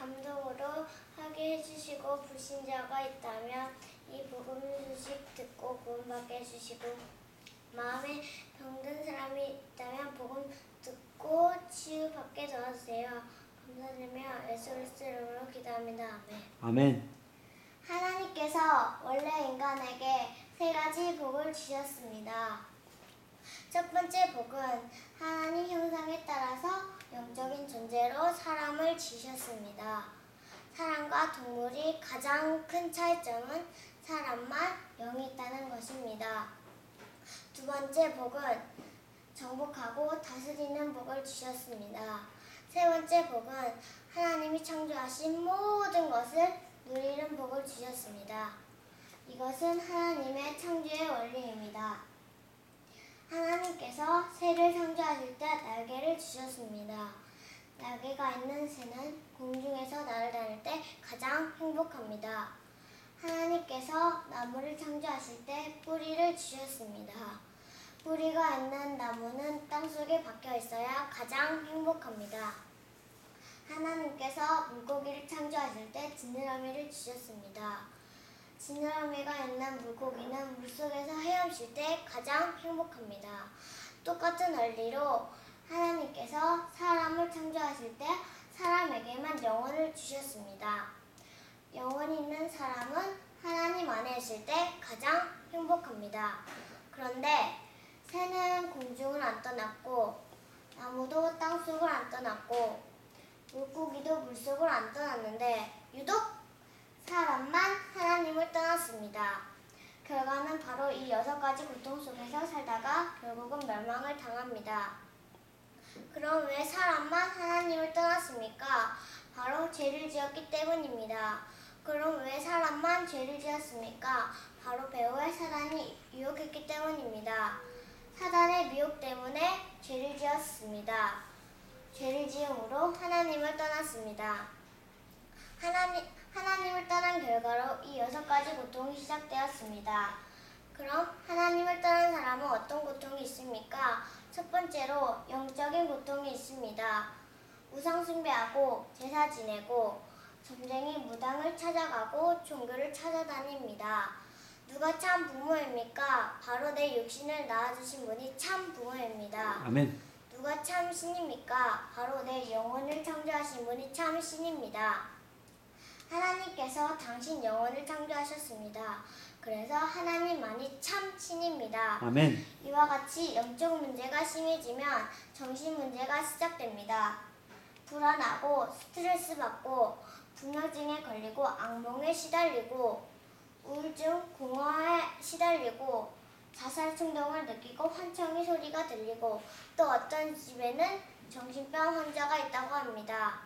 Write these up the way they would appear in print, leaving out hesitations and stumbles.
감동으로 하게 해주시고 불신자가 있다면 이 복음 소식 듣고 구원받게 해주시고 마음에 병든 사람이 있다면 복음 듣고 치유받게 도와주세요. 감사드리며 예수 그리스도 이름으로 기도합니다. 아멘. 아멘. 하나님께서 원래 인간에게 세 가지 복을 주셨습니다. 첫 번째 복은 하나님 형상에 따라서 영적인 존재로 사람을 지으셨습니다. 사람과 동물이 가장 큰 차이점은 사람만 영이 있다는 것입니다. 두 번째 복은 정복하고 다스리는 복을 주셨습니다. 세 번째 복은 하나님이 창조하신 모든 것을 누리는 복을 주셨습니다. 이것은 하나님의 창조의 원리입니다. 하나님께서 새를 창조하실 때 날개를 주셨습니다. 날개가 있는 새는 공중에서 날아다닐 때 가장 행복합니다. 하나님께서 나무를 창조하실 때 뿌리를 주셨습니다. 뿌리가 있는 나무는 땅속에 박혀 있어야 가장 행복합니다. 하나님께서 물고기를 창조하실 때 지느러미를 주셨습니다. 지느러미가 있는 물고기는 물속에서 헤엄칠 때 가장 행복합니다. 똑같은 원리로 하나님께서 사람을 창조하실 때 사람에게만 영혼을 주셨습니다. 영혼이 있는 사람은 하나님 안에 있을 때 가장 행복합니다. 그런데 새는 공중을 안 떠났고 나무도 땅속을 안 떠났고 물고기도 물속을 안 떠났는데 유독 사람만 하나님을 떠났습니다. 결과는 바로 이 6가지 고통 속에서 살다가 결국은 멸망을 당합니다. 그럼 왜 사람만 하나님을 떠났습니까? 바로 죄를 지었기 때문입니다. 그럼 왜 사람만 죄를 지었습니까? 바로 배후에 사단이 유혹했기 때문입니다. 사단의 미혹 때문에 죄를 지었습니다. 죄를 지음으로 하나님을 떠났습니다. 하나님을 떠난 결과로 이 6가지 고통이 시작되었습니다. 그럼 하나님을 떠난 사람은 어떤 고통이 있습니까? 첫 번째로 영적인 고통이 있습니다. 우상 숭배하고 제사 지내고 점쟁이 무당을 찾아가고 종교를 찾아다닙니다. 누가 참 부모입니까? 바로 내 육신을 낳아주신 분이 참 부모입니다. 아멘. 누가 참 신입니까? 바로 내 영혼을 창조하신 분이 참 신입니다. 하나님께서 당신 영혼을 창조하셨습니다. 그래서 하나님만이 참 신입니다. 아멘. 이와 같이 영적 문제가 심해지면 정신 문제가 시작됩니다. 불안하고 스트레스 받고 불면증에 걸리고 악몽에 시달리고 우울증, 공허에 시달리고 자살 충동을 느끼고 환청의 소리가 들리고 또 어떤 집에는 정신병 환자가 있다고 합니다.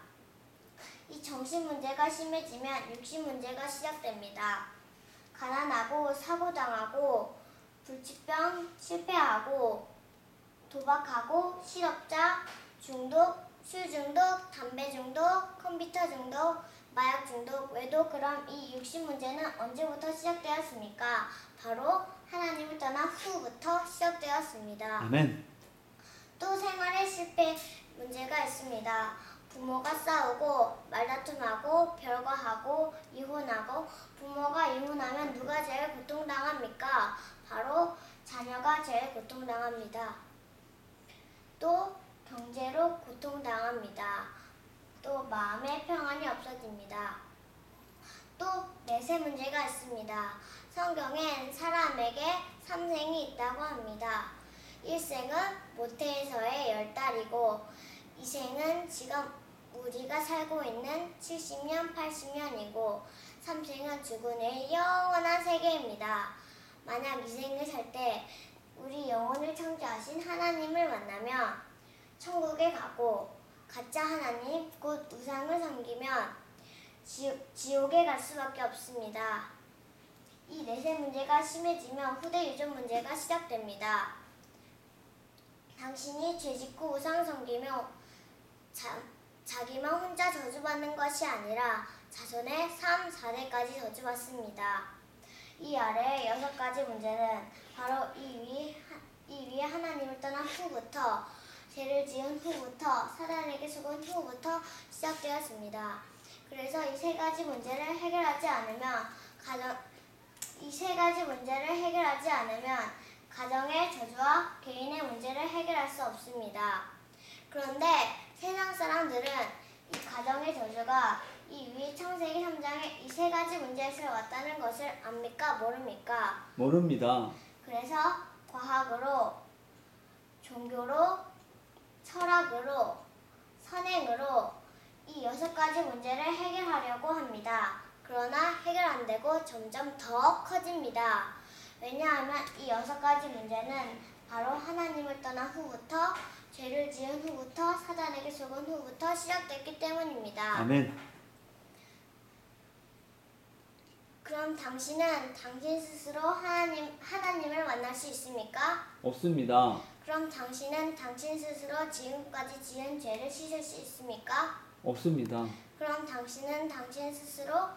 이 정신 문제가 심해지면 육신 문제가 시작됩니다. 가난하고 사고당하고 불치병 실패하고 도박하고 실업자, 중독, 술 중독, 담배 중독, 컴퓨터 중독, 마약 중독, 외도. 그럼 이 육신 문제는 언제부터 시작되었습니까? 바로 하나님을 떠난 후부터 시작되었습니다. 아멘. 또 생활의 실패 문제가 있습니다. 부모가 싸우고 말다툼하고 별거하고 이혼하고 부모가 이혼하면 누가 제일 고통당합니까? 바로 자녀가 제일 고통당합니다. 또 경제로 고통당합니다. 또 마음의 평안이 없어집니다. 또 내세 문제가 있습니다. 성경엔 사람에게 3생이 있다고 합니다. 1생은 모태에서의 10달이고 2생은 지금 우리가 살고 있는 70년, 80년이고 3생은 죽은 후의 영원한 세계입니다. 만약 2생을 살 때 우리 영혼을 창조하신 하나님을 만나면 천국에 가고 가짜 하나님, 곧 우상을 섬기면 지옥에 갈 수밖에 없습니다. 이 내세 문제가 심해지면 후대 유전 문제가 시작됩니다. 당신이 죄짓고 우상 섬기며 자기만 혼자 저주받는 것이 아니라 자손의 3, 4대까지 저주받습니다. 이 아래의 6가지 문제는 바로 이 위에 하나님을 떠난 후부터 죄를 지은 후부터 사단에게 속은 후부터 시작되었습니다. 그래서 이 세 가지 문제를 해결하지 않으면 가정의 저주와 개인의 문제를 해결할 수 없습니다. 그런데 세상 사람들은 이 가정의 저주가 이 위의 창세기 3장의 이 세 가지 문제에서 왔다는 것을 압니까? 모릅니까? 모릅니다. 그래서 과학으로, 종교로, 철학으로, 선행으로 이 6가지 문제를 해결하려고 합니다. 그러나 해결 안 되고 점점 더 커집니다. 왜냐하면 이 6가지 문제는 바로 하나님을 떠난 후부터, 죄를 지은 후부터, 사단에게 속은 후부터 시작됐기 때문입니다. 아멘. 그럼 당신은 당신 스스로 하나님을 만날 수 있습니까? 없습니다. 그럼 당신은 당신 스스로 지금까지 지은 죄를 씻을 수 있습니까? 없습니다. 그럼 당신은 당신 스스로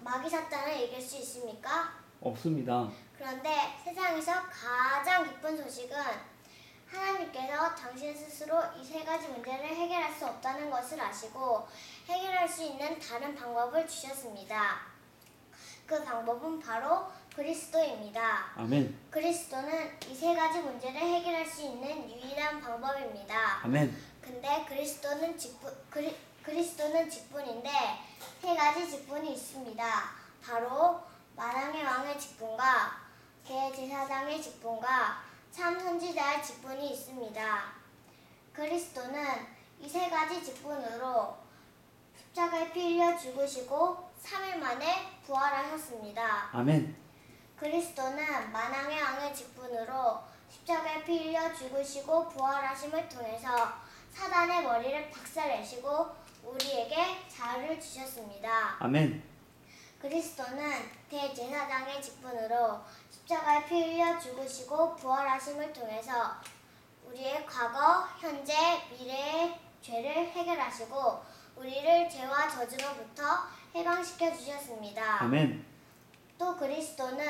마귀 사탄을 이길 수 있습니까? 없습니다. 그런데 세상에서 가장 기쁜 소식은 하나님께서 당신 스스로 이 세 가지 문제를 해결할 수 없다는 것을 아시고 해결할 수 있는 다른 방법을 주셨습니다. 그 방법은 바로 그리스도입니다. 아멘. 그리스도는 이 세 가지 문제를 해결할 수 있는 유일한 방법입니다. 아멘. 근데 그리스도는 직분인데 세 가지 직분이 있습니다. 바로 만왕의 왕의 직분과 대제사장의 직분과 참 선지자의 직분이 있습니다. 그리스도는 이 세 가지 직분으로 십자가에 피 흘려 죽으시고 3일 만에 부활하셨습니다. 아멘. 그리스도는 만왕의 왕의 직분으로 십자가에 피 흘려 죽으시고 부활하심을 통해서 사단의 머리를 박살내시고 우리에게 자유를 주셨습니다. 아멘. 그리스도는 대제사장의 직분으로 십자가에 피 흘려 죽으시고 부활하심을 통해서 우리의 과거, 현재, 미래의 죄를 해결하시고 우리를 죄와 저주로부터 해방시켜 주셨습니다. 아멘. 또 그리스도는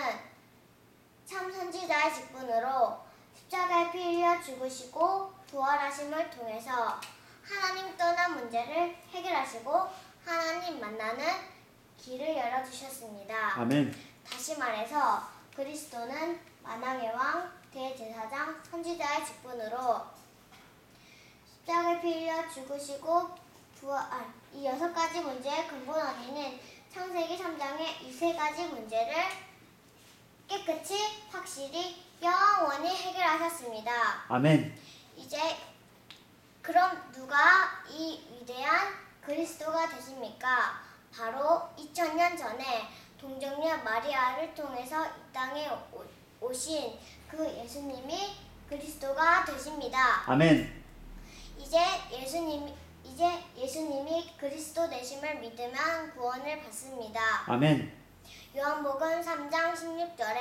참 선지자의 직분으로 십자가에 피 흘려 죽으시고 부활하심을 통해서 하나님 떠난 문제를 해결하시고 하나님 만나는 길을 열어주셨습니다. 아멘. 다시 말해서 그리스도는 만왕의 왕, 대제사장, 선지자의 직분으로 십자가에 피 흘려 죽으시고 이 6가지 문제의 근본 원인은 창세기 3장의 이 3가지 문제를 깨끗이 확실히 영원히 해결하셨습니다. 아멘. 이제 그럼 누가 이 위대한 그리스도가 되십니까? 바로 2000년 전에 동정녀 마리아를 통해서 이 땅에 오신 그 예수님이 그리스도가 되십니다. 아멘. 이제 예수님이 그리스도 되심을 믿으면 구원을 받습니다. 아멘. 요한복음 3장 16절에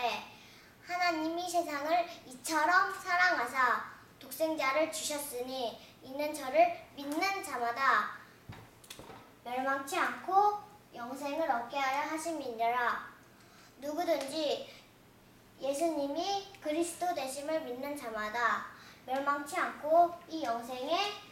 하나님이 세상을 이처럼 사랑하사 독생자를 주셨으니 이는 저를 믿는 자마다 멸망치 않고 영생을 얻게 하려 하심이니라. 누구든지 예수님이 그리스도 되심을 믿는 자마다 멸망치 않고 이 영생의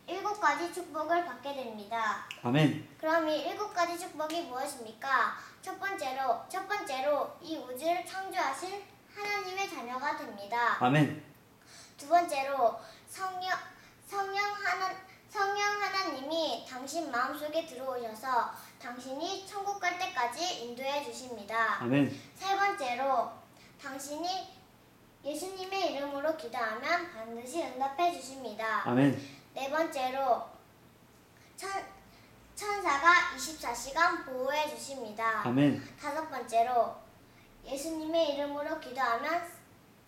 7가지 축복을 받게 됩니다. 아멘. 그럼 이 7가지 축복이 무엇입니까? 첫 번째로 이 우주를 창조하신 하나님의 자녀가 됩니다. 아멘. 두 번째로 성령 하나님이 당신 마음속에 들어오셔서 당신이 천국 갈 때까지 인도해 주십니다. 아멘. 세 번째로 당신이 예수님의 이름으로 기도하면 반드시 응답해 주십니다. 아멘. 네 번째로 천사가 24시간 보호해 주십니다. 아멘. 다섯 번째로 예수님의 이름으로 기도하면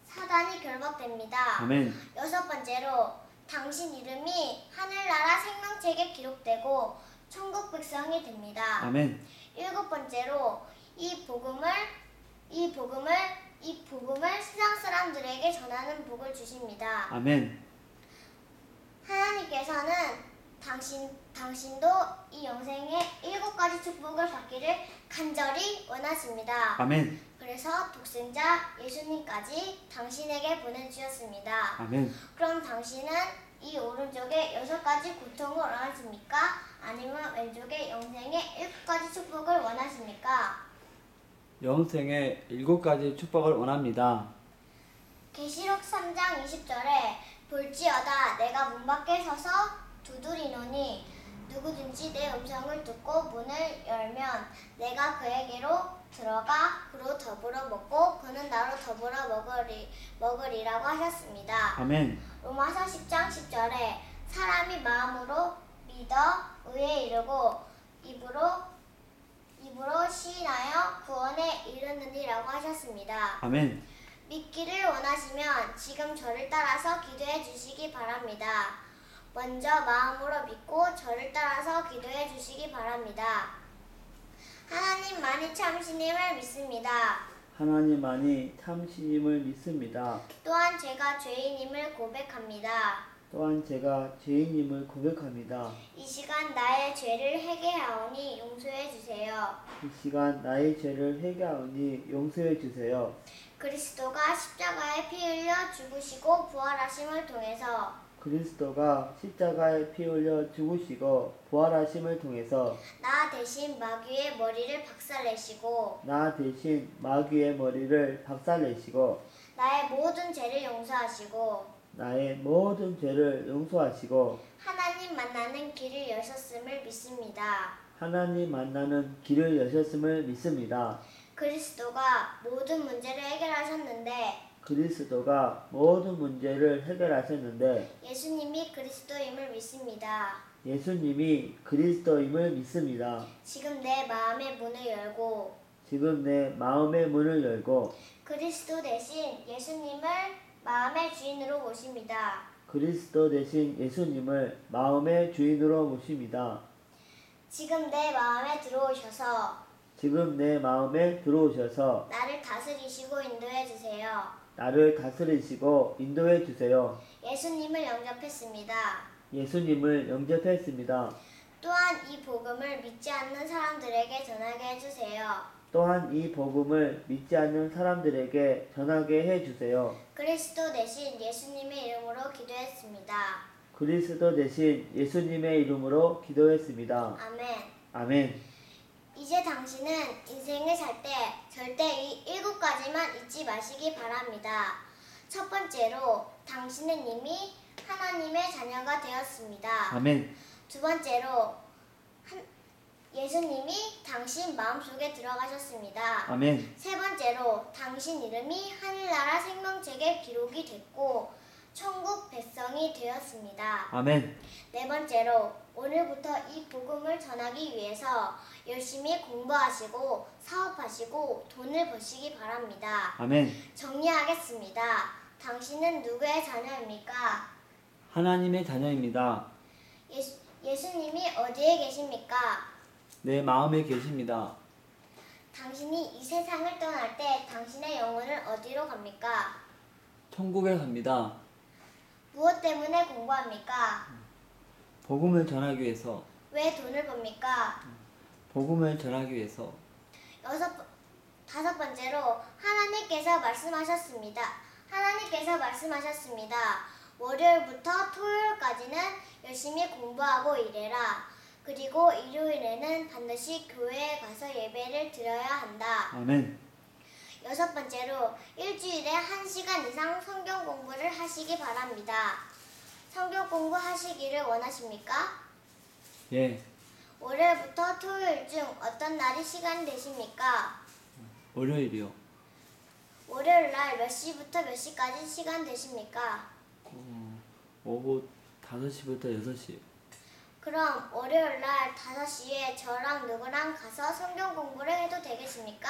사단이 결박됩니다. 아멘. 여섯 번째로 당신 이름이 하늘나라 생명책에 기록되고 천국 백성이 됩니다. 아멘. 일곱 번째로 이 복음을 세상 사람들에게 전하는 복을 주십니다. 아멘. 하나님께서는 당신도 이 영생의 7가지 축복을 받기를 간절히 원하십니다. 아멘. 그래서 독생자 예수님까지 당신에게 보내주셨습니다. 아멘. 그럼 당신은 이 오른쪽에 6가지 고통을 원하십니까? 아니면 왼쪽에 영생의 7가지 축복을 원하십니까? 영생의 7가지 축복을 원합니다. 계시록 3장 20절에 볼지어다 내가 문 밖에 서서 두드리노니 누구든지 내 음성을 듣고 문을 열면 내가 그에게로 들어가 그로 더불어 먹고 그는 나로 더불어 먹으리라고 하셨습니다. 아멘. 로마서 10장 10절에 사람이 마음으로 믿어 의에 이르고 입으로 시인하여 구원에 이르느니라고 하셨습니다. 아멘. 믿기를 원하시면 지금 저를 따라서 기도해 주시기 바랍니다. 먼저 마음으로 믿고 저를 따라서 기도해 주시기 바랍니다. 하나님만이 참신임을 믿습니다. 하나님만이 참신임을 믿습니다. 또한 제가 죄인임을 고백합니다. 또한 제가 죄인임을 고백합니다. 이 시간 나의 죄를 회개하오니 용서해 주세요. 이 시간 나의 죄를 회개하오니 용서해 주세요. 그리스도가 십자가에 피 흘려 죽으시고 부활하심을 통해서 그리스도가 십자가에 피 흘려 죽으시고 부활하심을 통해서 나 대신 마귀의 머리를 박살내시고 나 대신 마귀의 머리를 박살내시고 나의 모든 죄를 용서하시고 나의 모든 죄를 용서하시고 하나님 만나는 길을 여셨음을 믿습니다. 하나님 만나는 길을 여셨음을 믿습니다. 그리스도가 모든 문제를 해결하셨는데 그리스도가 모든 문제를 해결하셨는데 예수님이 그리스도임을 믿습니다. 예수님이 그리스도임을 믿습니다. 지금 내 마음의 문을 열고 지금 내 마음의 문을 열고 그리스도 대신 예수님을 마음의 주인으로 모십니다. 그리스도 대신 예수님을 마음의 주인으로 모십니다. 지금 내 마음에 들어오셔서 지금 내 마음에 들어오셔서 나를 다스리시고 인도해 주세요. 나를 다스리시고 인도해 주세요. 예수님을 영접했습니다. 예수님을 영접했습니다. 또한 이 복음을 믿지 않는 사람들에게 전하게 해주세요. 또한 이 복음을 믿지 않는 사람들에게 전하게 해주세요. 그리스도 대신 예수님의 이름으로 기도했습니다. 그리스도 대신 예수님의 이름으로 기도했습니다. 아멘. 아멘. 이제 당신은 인생을 살 때 절대 이 7가지만 잊지 마시기 바랍니다. 첫 번째로 당신은 이미 하나님의 자녀가 되었습니다. 아멘. 두 번째로 예수님이 당신 마음속에 들어가셨습니다. 아멘. 세 번째로 당신 이름이 하늘나라 생명책에 기록이 됐고 천국 백성이 되었습니다. 아멘. 네 번째로 오늘부터 이 복음을 전하기 위해서 열심히 공부하시고 사업하시고 돈을 버시기 바랍니다. 아멘. 정리하겠습니다. 당신은 누구의 자녀입니까? 하나님의 자녀입니다. 예수님이 어디에 계십니까? 내 마음에 계십니다. 당신이 이 세상을 떠날 때 당신의 영혼은 어디로 갑니까? 천국에 갑니다. 무엇 때문에 공부합니까? 복음을 전하기 위해서. 왜 돈을 법니까? 복음을 전하기 위해서. 다섯 번째로 하나님께서 말씀하셨습니다. 하나님께서 말씀하셨습니다. 월요일부터 토요일까지는 열심히 공부하고 일해라. 그리고 일요일에는 반드시 교회에 가서 예배를 드려야 한다. 아멘. 여섯 번째로 일주일에 1시간 이상 성경 공부를 하시기 바랍니다. 성경 공부 하시기를 원하십니까? 예. 월요일부터 토요일 중 어떤 날이 시간 되십니까? 월요일이요. 월요일 날 몇 시부터 몇 시까지 시간 되십니까? 오후 5시부터 6시. 그럼 월요일 날 5시에 저랑 누구랑 가서 성경 공부를 해도 되겠습니까?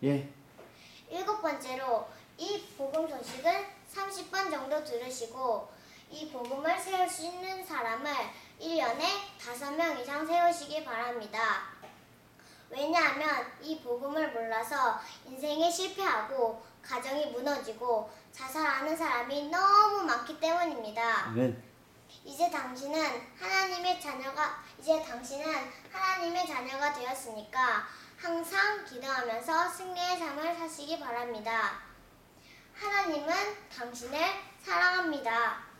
예. 일곱 번째로 이 복음 소식을 30번 정도 들으시고 이 복음을 세울 수 있는 사람을 1년에 5명 이상 세우시기 바랍니다. 왜냐하면 이 복음을 몰라서 인생에 실패하고 가정이 무너지고 자살하는 사람이 너무 많기 때문입니다. 아멘. 이제 당신은 하나님의 자녀가 되었으니까 항상 기도하면서 승리의 삶을 사시기 바랍니다. 하나님은 당신을 사랑합니다.